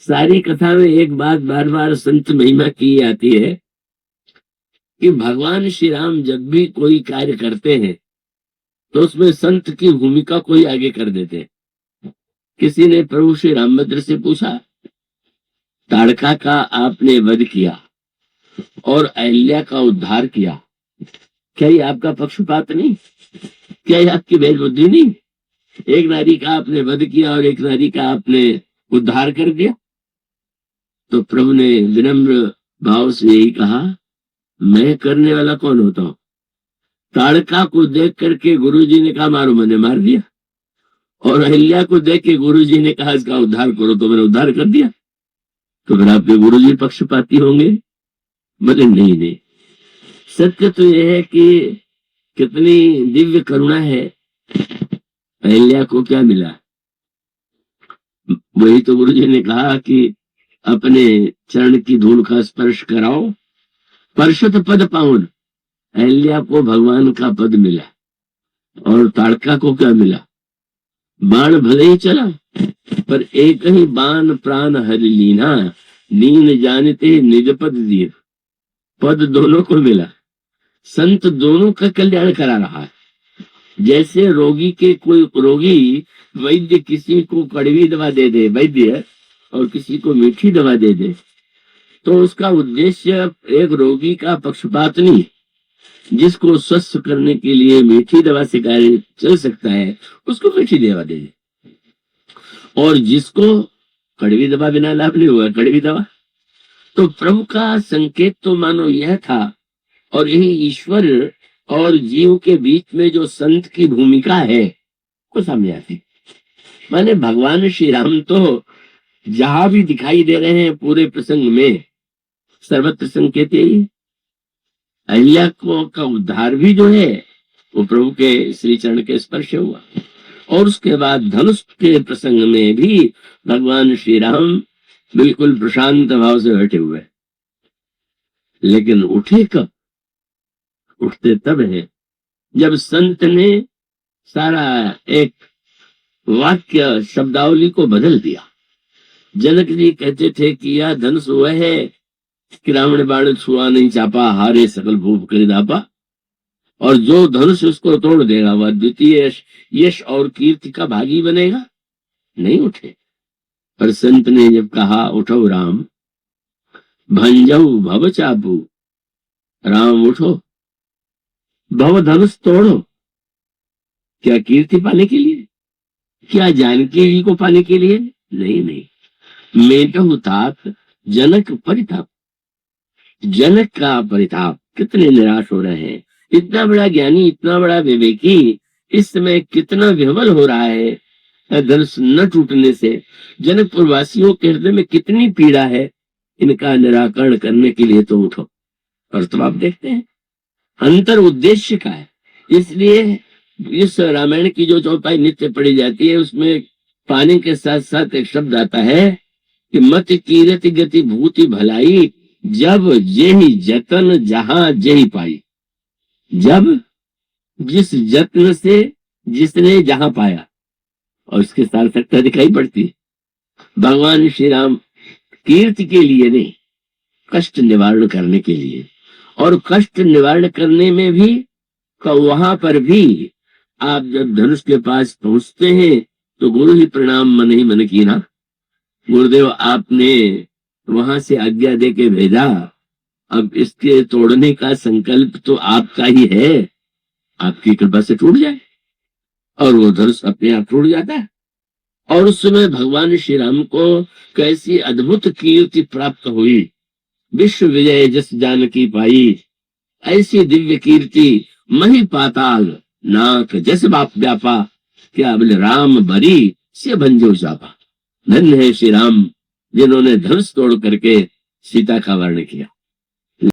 सारी कथा में एक बात बार बार संत महिमा की आती है कि भगवान श्री राम जब भी कोई कार्य करते हैं तो उसमें संत की भूमिका कोई आगे कर देते हैं। किसी ने प्रभु श्री रामभद्र से पूछा, ताड़का का आपने वध किया और अहिल्या का उद्धार किया, क्या ये आपका पक्षपात नहीं? क्या ये आपकी भेद बुद्धि नहीं? एक नारी का आपने वध किया और एक नारी का आपने उद्धार कर दिया। तो प्रभु ने विनम्र भाव से यही कहा, मैं करने वाला कौन होता हूं? ताड़का को देख करके गुरुजी ने कहा मारो, मैंने मार दिया, और अहिल्या को देख के गुरुजी ने कहा इसका उद्धार करो, तो मैंने उद्धार कर दिया। तो फिर आपके गुरुजी पक्षपाती होंगे? बोले नहीं नहीं, सत्य तो यह है कि कितनी दिव्य करुणा है। अहिल्या को क्या मिला? वही तो गुरुजी ने कहा कि अपने चरण की धूल का स्पर्श कराओ, परशुत पद पाउन। अहिल्या को भगवान का पद मिला और ताड़का को क्या मिला? बाण भले ही चला पर एक ही बाण प्राण हरि लीना, नीन जानते निज पद दिए। पद दोनों को मिला, संत दोनों का कल्याण करा रहा है। जैसे रोगी के कोई रोगी वैद्य किसी को कड़वी दवा दे दे वैद्य, और किसी को मीठी दवा दे दे, तो उसका उद्देश्य एक रोगी का पक्षपात नहीं। जिसको स्वस्थ करने के लिए मीठी दवा से कार्य चल सकता है उसको मीठी दवा दे दे, और जिसको कड़वी दवा बिना लाभ नहीं हुआ कड़वी दवा। तो प्रभु का संकेत तो मानो यह था, और यही ईश्वर और जीव के बीच में जो संत की भूमिका है को समझ आती। माने भगवान श्री राम तो जहां भी दिखाई दे रहे हैं पूरे प्रसंग में सर्वत्र संकेत यही। अहिल्या को का उद्धार भी जो है वो प्रभु के श्री चरण के स्पर्श हुआ, और उसके बाद धनुष के प्रसंग में भी भगवान श्री राम बिल्कुल प्रशांत भाव से बैठे हुए। लेकिन उठे कब? उठते तब है जब संत ने सारा एक वाक्य शब्दावली को बदल दिया। जनक जी कहते थे कि यह धनुष वह है कि रावण बाण छुआ नहीं चापा, हारे सकल भूप कर दापा, और जो धनुष उसको तोड़ देगा वह द्वितीय यश और कीर्ति का भागी बनेगा। नहीं उठे। पर संत ने जब कहा उठो राम, भंजऊ भव चापू, राम उठो भव धनुष तोड़ो। क्या कीर्ति पाने के लिए? क्या जानकी जी को पाने के लिए? नहीं नहीं, मेटहु तात जनक परिताप। जनक का परिताप, कितने निराश हो रहे हैं। इतना बड़ा ज्ञानी, इतना बड़ा विवेकी इस समय कितना विह्वल हो रहा है धनुष न टूटने से। जनकपुर वासियों के हृदय में कितनी पीड़ा है। इनका निराकरण करने के लिए तो उठो। और तो आप देखते हैं अंतर उद्देश्य का है। इसलिए इस रामायण की जो चौपाई नित्य पढ़ी जाती है उसमें पानी के साथ साथ एक शब्द आता है कि मत कीरति गति भूति भलाई, जब जेहि जतन जहां जेहि पाई। जब जिस जत्न से जिसने जहां पाया, और उसके सार्थकता दिखाई पड़ती है। भगवान श्री राम कीर्ति के लिए नहीं, कष्ट निवारण करने के लिए। और कष्ट निवारण करने में भी वहां पर भी आप जब धनुष के पास पहुंचते हैं तो गुरु ही प्रणाम मन ही मन की ना। गुरुदेव आपने वहां से आज्ञा दे के भेजा, अब इसके तोड़ने का संकल्प तो आपका ही है, आपकी कृपा से टूट जाए। और वो धनुष अपने आप टूट जाता है। और उस समय भगवान श्री राम को कैसी अद्भुत कीर्ति प्राप्त हुई। विश्व विजय जस जानकी पाई, ऐसी दिव्य कीर्ति मही पाताल नाक जस बाप व्यापा, क्या बोले राम भरी से भंजो चापा। धन्य है श्री राम जिन्होंने धनुष तोड़ करके सीता का वर्ण किया।